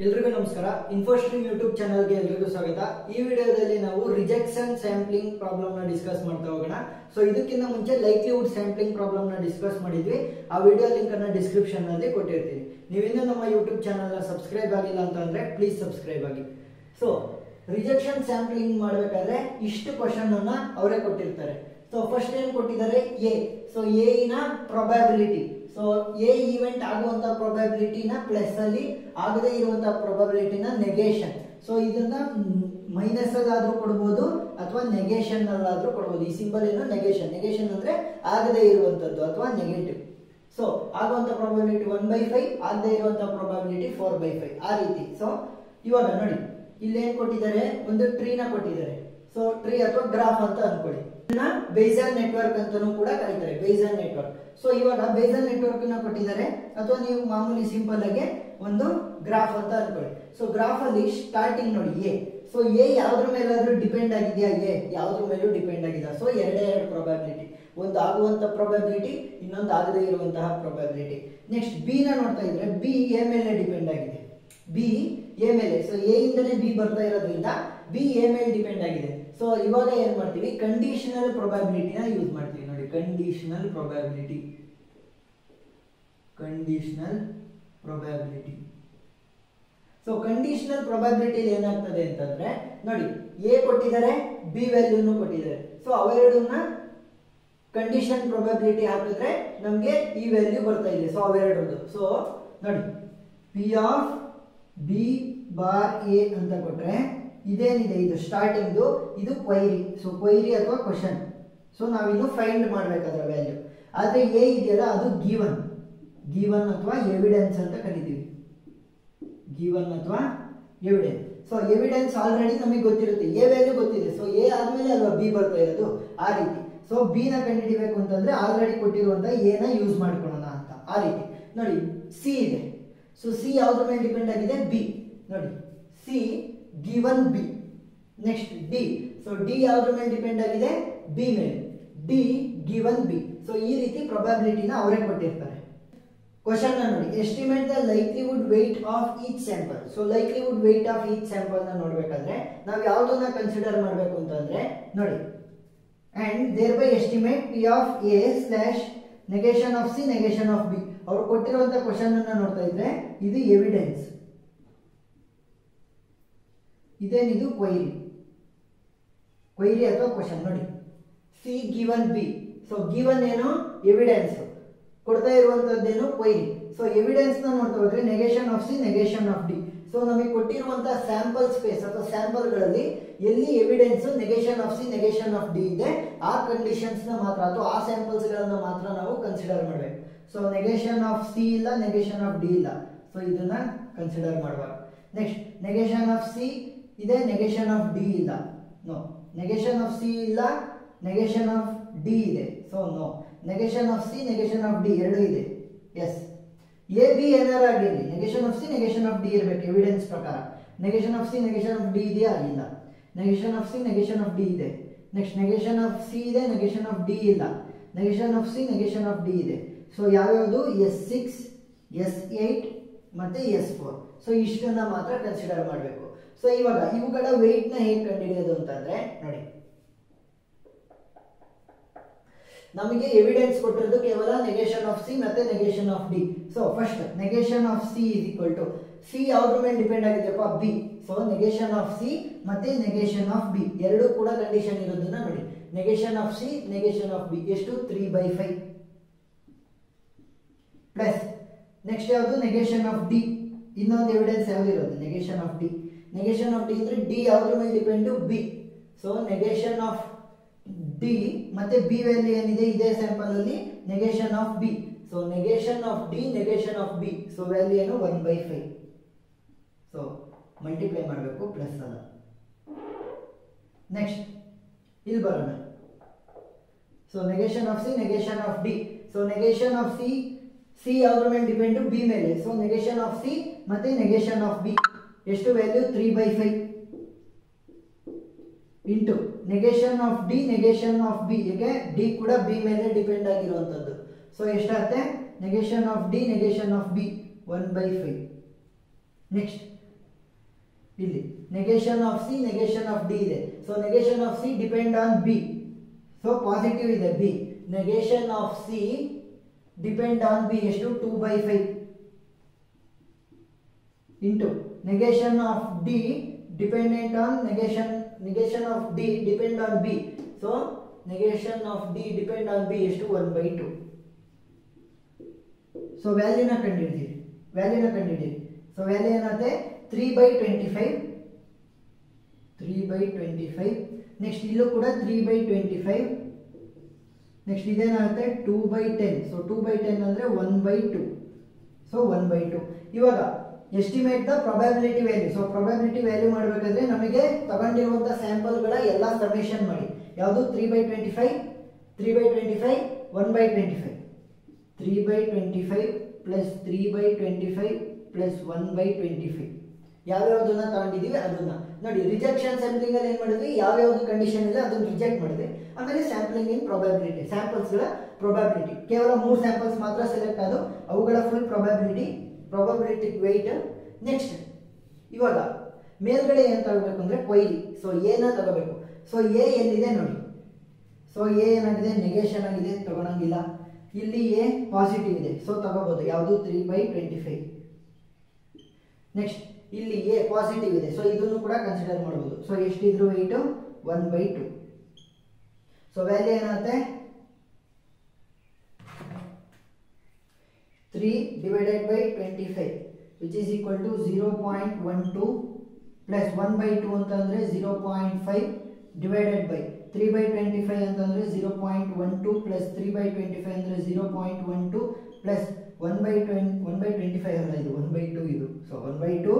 ಎಲ್ರಿಗೂ ನಮಸ್ಕಾರ. ಇನ್ಫೋಸ್ಟ್ರೀಮ್ ಯೂಟ್ಯೂಬ್ ಚಾನಲ್ಗೆ ಎಲ್ರಿಗೂ ಸ್ವಾಗತ. ಈ ವಿಡಿಯೋದಲ್ಲಿ ನಾವು ರಿಜೆಕ್ಷನ್ ಸ್ಯಾಂಪ್ಲಿಂಗ್ ಪ್ರಾಬ್ಲಮ್ ನ ಡಿಸ್ಕಸ್ ಮಾಡ್ತಾ ಹೋಗೋಣ. ಸೊ ಇದಕ್ಕಿಂತ ಮುಂಚೆ ಲೈಕ್ಲಿಹುಡ್ ಸ್ಯಾಂಪ್ಲಿಂಗ್ ಪ್ರಾಬ್ಲಮ್ ನ ಡಿಸ್ಕಸ್ ಮಾಡಿದ್ವಿ. ಆ ವಿಡಿಯೋ ಲಿಂಕ್ ಅನ್ನ ಡಿಸ್ಕ್ರಿಪ್ಷನ್ ನಲ್ಲಿ ಕೊಟ್ಟಿರ್ತೀನಿ. ನೀವಿನ್ನೂ ನಮ್ಮ ಯೂಟ್ಯೂಬ್ ಚಾನಲ್ ನ ಸಬ್ಸ್ಕ್ರೈಬ್ ಆಗಿಲ್ಲ ಅಂತ ಅಂದ್ರೆ ಪ್ಲೀಸ್ ಸಬ್ಸ್ಕ್ರೈಬ್ ಆಗಿ. ಸೊ ರಿಜೆಕ್ಷನ್ ಸ್ಯಾಂಪ್ಲಿಂಗ್ ಮಾಡಬೇಕಾದ್ರೆ ಇಷ್ಟು ಕ್ವಶನ್ ಅನ್ನ ಅವರೇ ಕೊಟ್ಟಿರ್ತಾರೆ. ಸೊ ಫಸ್ಟ್ ಏನ್ ಕೊಟ್ಟಿದ್ದಾರೆ? ಎ. ಸೊ ಎ ನ ಪ್ರೊಬ್ಯಾಬಿಲಿಟಿ. ಸೊ ಎ ಈವೆಂಟ್ ಆಗುವಂತ ಪ್ರೊಬ್ಯಾಬಿಲಿಟಿನ ಪ್ಲಸ್ ಅಲ್ಲಿ, ಆಗದೇ ಇರುವಂತಹ ಪ್ರೊಬ್ಯಾಬಿಲಿಟಿನ ನೆಗೇಷನ್. ಸೊ ಇದನ್ನ ಮೈನಸ್ ಅಲ್ಲಾದ್ರೂ ಕೊಡಬಹುದು ಅಥವಾ ನೆಗೇಷನ್ ಅಲ್ಲಾದ್ರೂ ಕೊಡಬಹುದು. ಈ ಸಿಂಬಲ್ ಏನು? ನೆಗೇಷನ್. ನೆಗೇಷನ್ ಅಂದ್ರೆ ಆಗದೇ ಇರುವಂತದ್ದು ಅಥವಾ ನೆಗೆಟಿವ್. ಸೊ ಆಗುವಂತ ಪ್ರೊಬ್ಯಾಬಿಲಿಟಿ 1/5, ಆಗದೇ ಇರುವಂತ ಪ್ರೊಬ್ಯಾಬಿಲಿಟಿ 4/5, ಆ ರೀತಿ. ಸೊ ಇವಾಗ ನೋಡಿ, ಇಲ್ಲಿ ಏನ್ ಕೊಟ್ಟಿದ್ದಾರೆ? ಒಂದು ಟ್ರೀನ ಕೊಟ್ಟಿದ್ದಾರೆ. ಸೊ ಟ್ರೀ ಅಥವಾ ಗ್ರಾಫ್ ಅಂತ ಅನ್ಕೊಳ್ಳಿ. ಬೇಸಲ್ ನೆಟ್ವರ್ಕ್ ಅಂತಾನೂ ಕೂಡ ಕರೀತಾರೆ, ಬೇಸಲ್ ನೆಟ್ವರ್ಕ್. ಸೊ ಇವಾಗ ಬೇಸಲ್ ನೆಟ್ವರ್ಕ್ ನ ಕೊಟ್ಟಿದ್ದಾರೆ, ಅಥವಾ ನೀವು ಮಾಮೂಲಿ ಸಿಂಪಲ್ ಆಗಿ ಒಂದು ಗ್ರಾಫ್ ಅಂತ ಅನ್ಕೊಳ್ಳಿ. ಸೊ ಗ್ರಾಫ್ ಅಲ್ಲಿ ಸ್ಟಾರ್ಟಿಂಗ್ ನೋಡಿ ಎ. ಸೊ ಎ ಯಾವ್ದ್ರ ಮೇಲಾದ್ರೂ ಡಿಪೆಂಡ್ ಆಗಿದೆಯಾ? ಎ ಯಾವ್ದ್ರ ಮೇಲೂ ಡಿಪೆಂಡ್ ಆಗಿದೆ. ಸೊ ಎರಡು ಪ್ರೊಬ್ಯಾಬಿಲಿಟಿ, ಒಂದು ಆಗುವಂತ ಪ್ರೊಬ್ಯಾಬಿಲಿಟಿ, ಇನ್ನೊಂದು ಆಗದೇ ಇರುವಂತಹ ಪ್ರೊಬ್ಯಾಬಿಲಿಟಿ. ನೆಕ್ಸ್ಟ್ ಬಿ ನ ನೋಡ್ತಾ ಇದ್ರೆ, ಬಿ ಎ ಮೇಲೆ ಡಿಪೆಂಡ್ ಆಗಿದೆ. ಬಿ ಎ ಮೇಲೆ. ಸೊ ಎ ಇಂದನೇ ಬಿ ಬರ್ತಾ ಇರೋದ್ರಿಂದ ಬಿ ಎ ಮೇಲೆ ಡಿಪೆಂಡ್ ಆಗಿದೆ. ಸೊ ಇವಾಗ ಏನ್ ಮಾಡ್ತೀವಿ? ಕಂಡೀಷನಲ್ ಪ್ರೊಬ್ಯಾಬಿಲಿಟಿನ ಯೂಸ್ ಮಾಡ್ತೀವಿ. ನೋಡಿ, conditional probability. Conditional probability. So conditional probability ಏನಾಗ್ತದೆ ಅಂತಂದ್ರೆ, ನೋಡಿ ಎ ಕೊಟ್ಟಿದ್ದಾರೆ, ಬಿ ವ್ಯಾಲ್ಯೂನು ಕೊಟ್ಟಿದ್ದಾರೆ. ಸೊ ಅವೆರಡನ್ನ ಕಂಡೀಷನ್ ಪ್ರೊಬ್ಯಾಬಿಲಿಟಿ ಹಾಕಿದ್ರೆ ನಮ್ಗೆ ಈ ವ್ಯಾಲ್ಯೂ ಬರ್ತಾ ಇದೆ. ಸೊ ಅವೆರಡರದ್ದು. ಸೊ ನೋಡಿ, P of B bar A ಅಂತ ಕೊಟ್ರೆ ಇದೇನಿದೆ? ಇದು ಸ್ಟಾರ್ಟಿಂಗ್, ಇದು ಕ್ವೈರಿ. ಸೊ ಕ್ವೈರಿ ಅಥವಾ ಕ್ವಶನ್. ಸೊ ನಾವಿನ್ನು ಫೈಂಡ್ ಮಾಡ್ಬೇಕಾದ್ರೆ ವ್ಯಾಲ್ಯೂ. ಆದ್ರೆ ಎ ಇದೆಯಲ್ಲ, ಅದು ಗಿವನ್. ಗಿವನ್ ಅಥವಾ ಎವಿಡೆನ್ಸ್ ಅಂತ ಕರಿತೀವಿ. ಗಿವನ್ ಅಥವಾ ಎವಿಡೆನ್ಸ್. ಸೊ ಎವಿಡೆನ್ಸ್ ಆಲ್ರೆಡಿ ನಮಗೆ ಗೊತ್ತಿರುತ್ತೆ, ಎ ವ್ಯಾಲ್ಯೂ ಗೊತ್ತಿದೆ. ಸೊ ಎ ಆದ್ಮೇಲೆ ಅಲ್ವಾ ಬಿ ಬರ್ತಾ ಇರೋದು, ಆ ರೀತಿ. ಸೊ ಬಿ ನ ಕಂಡುಹಿಡಿಬೇಕು ಅಂತಂದ್ರೆ ಆಲ್ರೆಡಿ ಕೊಟ್ಟಿರುವಂತ ಎ ನ ಯೂಸ್ ಮಾಡ್ಕೊಳ್ಳೋಣ ಅಂತ, ಆ ರೀತಿ. ನೋಡಿ, ಸಿ ಇದೆ. ಸೊ ಸಿ ಯಾವ್ದ್ರ ಮೇಲೆ ಡಿಪೆಂಡ್ ಆಗಿದೆ? ಬಿ. ನೋಡಿ, C given B. Next D. So D ಯಾವ್ದ್ರ ಮೇಲೆ ಡಿಪೆಂಡ್ ಆಗಿದೆ? ಬಿ ಮೇಲೆ. D given B. ಸೊ ಈ ರೀತಿ ಪ್ರೊಬ್ಯಾಬಿಲಿಟಿನ ಅವರೇ ಕೊಟ್ಟಿರ್ತಾರೆ. ಕ್ವಶನ್ ನೋಡಿ, estimate the likelihood weight of each sample. So likelihood weight of each sample ನ ನೋಡ್ಬೇಕಾದ್ರೆ ನಾವು ಯಾವ್ದನ್ನ ಕನ್ಸಿಡರ್ ಮಾಡಬೇಕು ಅಂತಂದ್ರೆ, ನೋಡಿ, and thereby estimate P of A slash negation of C negation of B. ಅವ್ರು ಕೊಟ್ಟಿರುವಂತ ಕ್ವಶನ್ ಅನ್ನ ನೋಡ್ತಾ ಇದ್ರೆ ಇದು ಎವಿಡೆನ್ಸ್, ಇದೇನಿದು ಕ್ವೈರಿ. ಕ್ವೈರಿ ಅಥವಾ ಕ್ವಶನ್. ನೋಡಿ, C given B. So given ಏನು? ಎವಿಡೆನ್ಸ್. ಕೊಡ್ತಾ ಇರುವಂತದ್ದೇನು? ಕ್ವೈರಿ. ಸೊ ಎವಿಡೆನ್ಸ್ ನ ನೋಡ್ತಾ ಹೋದ್ರೆ negation of C negation of D. So ನಮಗೆ ಕೊಟ್ಟಿರುವಂತಹ ಸ್ಯಾಂಪಲ್ ಸ್ಪೇಸ್ ಅಥವಾ ಸ್ಯಾಂಪಲ್ ಗಳಲ್ಲಿ ಎಲ್ಲಿ evidence negation of C negation of D ಇದೆ, ಆ ಕಂಡೀಷನ್ಸ್ ನ ಮಾತ್ರ ಅಥವಾ ಆ ಸ್ಯಾಂಪಲ್ಸ್ ಗಳನ್ನ ಮಾತ್ರ ನಾವು ಕನ್ಸಿಡರ್ ಮಾಡಬೇಕು. ಸೊ ನೆಗೇಷನ್ ಆಫ್ ಸಿ ಇಲ್ಲ, ನೆಗೇಷನ್ ಆಫ್ ಡಿ ಇಲ್ಲ. ಸೊ ಇದನ್ನ ಕನ್ಸಿಡರ್ ಮಾಡಬಾರ್ದು. ನೆಕ್ಸ್ಟ್ ನೆಗೇಷನ್ ಆಫ್ ಸಿ ಇದೆ, ನೆಗೇಷನ್ ಆಫ್ ಡಿ ಇಲ್ಲ. ನೋ. ನೆಗೇಷನ್ ಆಫ್ ಸಿ ಇಲ್ಲ, ನೆಗೇಷನ್ ಆಫ್ ಡಿ ಇದೆ. So no. Negation of C negation of D ಎರಡು ಇದೆ. ಎಸ್. ಎ ಬಿ ಏನಾರ ಆಗಿರಲಿ, negation of C negation of D ಇರಬೇಕು evidence ಪ್ರಕಾರ. Negation of C negation of D ಇದೆಯಾ? ಇಲ್ಲ. Negation of C negation of D ಇದೆ. ನೆಕ್ಸ್ಟ್ ನೆಗೇಷನ್ ಆಫ್ ಸಿ ಇದೆ, ನೆಗೇಷನ್ ಆಫ್ ಡಿ ಇಲ್ಲ. Negation of C negation of D ಇದೆ. So ಯಾವ್ಯಾವುದು? S6, S8 ಮತ್ತೆ S4. ಸೊ ಇಷ್ಟನ್ನ ಮಾತ್ರ ಕನ್ಸಿಡರ್ ಮಾಡಬೇಕು. ಸೊ ಇವಾಗ ಇವುಗಳ ವೆಯ್ಟ್ ನ ಹೇಗೆ ಕಂಡುಹಿಡಿಯೋದು ಅಂತಂದ್ರೆ, ನೋಡಿ, ನಮಗೆ ಎವಿಡೆನ್ಸ್ ಕೊಟ್ಟಿರೋದು ಕೇವಲ ನೆಗೇಷನ್ ಆಫ್ ಸಿ ಮತ್ತೆ negation of D. So first negation of C is equal to, C ಯಾವ್ದ್ರ ಮೇಲೆ ಡಿಪೆಂಡ್ ಆಗಿದೆಯಪ್ಪ? B. So negation of C ಮತ್ತೆ ನೆಗೇಷನ್ ಆಫ್ ಬಿ ಎರಡು ಕೂಡ ಕಂಡೀಷನ್ ಇರೋದನ್ನ ನೋಡಿ. Negation of C negation of B ಎಷ್ಟು? 3/5 ಪ್ಲಸ್ ನೆಕ್ಸ್ಟ್ ಯಾವುದು? Negation of D. ಇನ್ನೊಂದು ಎವಿಡೆನ್ಸ್ ಯಾವ್ದು ಇರೋದು? Negation of D. Negation of D ಅಂದ್ರೆ ಡಿ ಯಾವ್ದ್ರ ಮೇಲೆ depend? B. So negation of D ಮತ್ತೆ ಬಿ ವ್ಯಾಲ್ಯೂ ಏನಿದೆ ಇದೇ ಸ್ಯಾಂಪಲ್ ಅಲ್ಲಿ? Negation of B. So negation of D negation of B. So value ಏನು? 1/5. ಸೊ ಮಲ್ಟಿಪ್ಲೈ ಮಾಡಬೇಕು, ಪ್ಲಸ್ ಅಲ್ಲ. ನೆಕ್ಸ್ಟ್ ಇಲ್ಲಿ ಬರೋಣ. So negation of C negation of D. So negation of C, C ಯಾವ್ದ್ರ ಮೇಲೆ ಡಿಪೆಂಡ್? ಬಿ ಮೇಲೆ. So negation of C ಮತ್ತೆ negation of B ಎಷ್ಟು value? 3/5 into negation of D negation of B. ಹೇಗೆ? D ಕೂಡ B ಮೇಲೆ depend ಆಗಿರುವಂತದ್ದು. So ಎಷ್ಟಾಗುತ್ತೆ? negation of D, negation of B, 1/5. Next, ಇಲ್ಲಿ negation of C, negation of D ಇದೆ. So negation of C depend on B, so positive ಇದೆ B. Negation of C depend on B ಎಷ್ಟು 2/5 into negation of D dependent on negation of D depend on B. So negation of D depend on B ಎಷ್ಟು 1/2. So ವ್ಯಾಲ್ಯೂನ ಕಂಡುಹಿಡಿಯಿರಿ. So value ಏನಾಗುತ್ತೆ 3/25. Next ಇಲ್ಲೂ ಕೂಡ 3/25. Next ಇದೇನಾಗುತ್ತೆ 2/10. So 2/10 ಅಂದ್ರೆ 1/2. So 1/2. ಇವಾಗ estimate the probability value. So probability value ಮಾಡಬೇಕಾದ್ರೆ ನಮಗೆ ತಗೊಂಡಿರುವಂತ ಸ್ಯಾಂಪಲ್ಗಳ ಎಲ್ಲ ಸಮೇಷನ್ ಮಾಡಿ. ಯಾವುದು 3/25, 1/25, 3/25 ಪ್ಲಸ್ 3/25 ಪ್ಲಸ್ 1/25 ಯಾವ್ಯಾವ್ದನ್ನ ತಗೊಂಡಿದೀವಿ ಅದನ್ನ ನೋಡಿ. ರಿಜೆಕ್ಷನ್ ಸ್ಯಾಂಪ್ಲಿಂಗ್ ಅಲ್ಲಿ ಏನ್ ಮಾಡಿದ್ವಿ, ಯಾವ್ಯಾವ್ದು ಕಂಡೀಷನ್ ಇದೆ ಅದನ್ನ ರಿಜೆಕ್ಟ್ ಮಾಡಿದ್ವಿ. ಆಮೇಲೆ ಸ್ಯಾಂಪ್ಲಿಂಗ್ ಇನ್ ಪ್ರೊಬ್ಯಾಬಿಲಿಟಿ, ಸ್ಯಾಂಪಲ್ಸ್ ಗಳ ಪ್ರೊಬ್ಯಾಬಿಲಿಟಿ ಕೇವಲ 3 ಸ್ಯಾಂಪಲ್ಸ್ ಮಾತ್ರ ಸೆಲೆಕ್ಟ್ ಆದವು, ಅವುಗಳ ಫುಲ್ ಪ್ರೊಬ್ಯಾಬಿಲಿಟಿ ವೆಯ್ಟ್. ನೆಕ್ಸ್ಟ್ ಇವಾಗ ಮೇಲ್ಗಡೆ ಏನ್ ತಗೋಬೇಕು ಅಂದ್ರೆ ಕೊಯ್ಲಿ. ಸೊ ಎನ ತಗೋಬೇಕು. ಸೊ ಎ ಎಲ್ಲಿದೆ ನೋಡಿ. ಸೊ ಎ ಏನಾಗಿದೆ, ನೆಗೇಷನ್ ಆಗಿದೆ, ತಗೊಳಂಗಿಲ್ಲ. ಇಲ್ಲಿ ಎ ಪಾಸಿಟಿವ್ ಇದೆ, ಸೊ ತಗೋಬಹುದು. ಯಾವುದು 3/25. ನೆಕ್ಸ್ಟ್ ಇಲ್ಲಿ ಎ ಪಾಸಿಟಿವ್ ಇದೆ, ಸೊ ಇದನ್ನು ಕೂಡ ಕನ್ಸಿಡರ್ ಮಾಡಬಹುದು. ಸೊ ಎಷ್ಟಿದ್ರು ವೆಯ್ಟ್ 1/2. ಸೊ ವ್ಯಾಲ್ಯೂ ಏನಾಗುತ್ತೆ 3/25 which is equal to 0.12 plus 1/2 ಅಂತಂದ್ರೆ 0.5 divided by 3/25 ಅಂತಂದ್ರೆ 0.12 plus 3/25 ಅಂದ್ರೆ 0.12 plus 1/25 ಅಲ್ಲ, ಇದು 1/2 ಇದು. ಸೊ 1/2.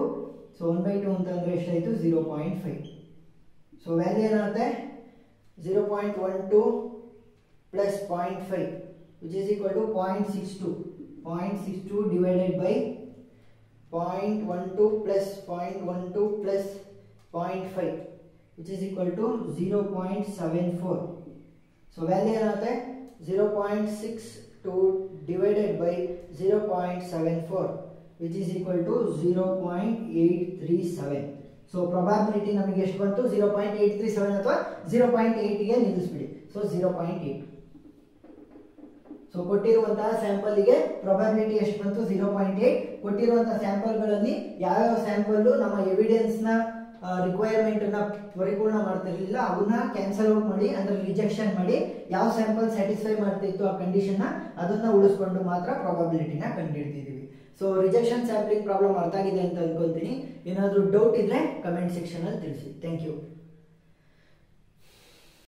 ಸೊ 1/2 ಅಂತಂದ್ರೆ ಎಷ್ಟಾಯ್ತು 0.5. ಸೊ ವ್ಯಾಲ್ಯೂ ಏನಾಗುತ್ತೆ 0.12 plus 0.5 which is equal to 0.62 divided by 0.12 plus 0.12 plus 0.5 which is equal to 0.74. So value ಏನಾಗುತ್ತೆ 0.62 divided by 0.74 which is equal to 0.837. So probability ನಮಗೆ ಎಷ್ಟು ಬಂತು 0.837 ಅಥವಾ 0.8 ಗೆ ನಿಲ್ಲಿಸ್ಬಿಡಿ. ಸೊ 0.8. ಸೊ ಕೊಟ್ಟಿರುವಂತಹ ಸ್ಯಾಂಪಲ್ ಗೆ ಪ್ರೊಬ್ಯಾಬಿಲಿಟಿ ಎಷ್ಟು ಬಂತು 0.8. ಕೊಟ್ಟಿರುವಂತಹ ಸ್ಯಾಂಪಲ್ಗಳಲ್ಲಿ ಯಾವ ಸ್ಯಾಂಪಲ್ ನಮ್ಮ ಎವಿಡೆನ್ಸ್ ನ ರಿಕ್ವೈರ್ಮೆಂಟ್ ನ ಪರಿಪೂರ್ಣ ಮಾಡ್ತಿರ್ಲಿಲ್ಲ ಅವನ್ನ ಕ್ಯಾನ್ಸಲ್ ಔಟ್ ಮಾಡಿ ಅಂದ್ರೆ ರಿಜೆಕ್ಷನ್ ಮಾಡಿ ಯಾವ ಸ್ಯಾಂಪಲ್ ಸ್ಯಾಟಿಸ್ಫೈ ಮಾಡ್ತಿತ್ತು ಆ ಕಂಡೀಷನ್ ನ ಅದನ್ನ ಉಳಿಸ್ಕೊಂಡು ಮಾತ್ರ ಪ್ರೊಬ್ಯಾಬಿಲಿಟಿನ ಕಂಡುಹಿಡಿದಿದ್ದೀವಿ. ಸೊ ರಿಜೆಕ್ಷನ್ ಸ್ಯಾಂಪ್ಲಿಂಗ್ ಪ್ರಾಬ್ಲಮ್ ಅರ್ಥ ಆಗಿದೆ ಅಂತ ಅನ್ಕೊಂತೀನಿ. ಏನಾದರೂ ಡೌಟ್ ಇದ್ರೆ ಕಮೆಂಟ್ ಸೆಕ್ಷನ್ ಅಲ್ಲಿ ತಿಳಿಸಿ. Thank you.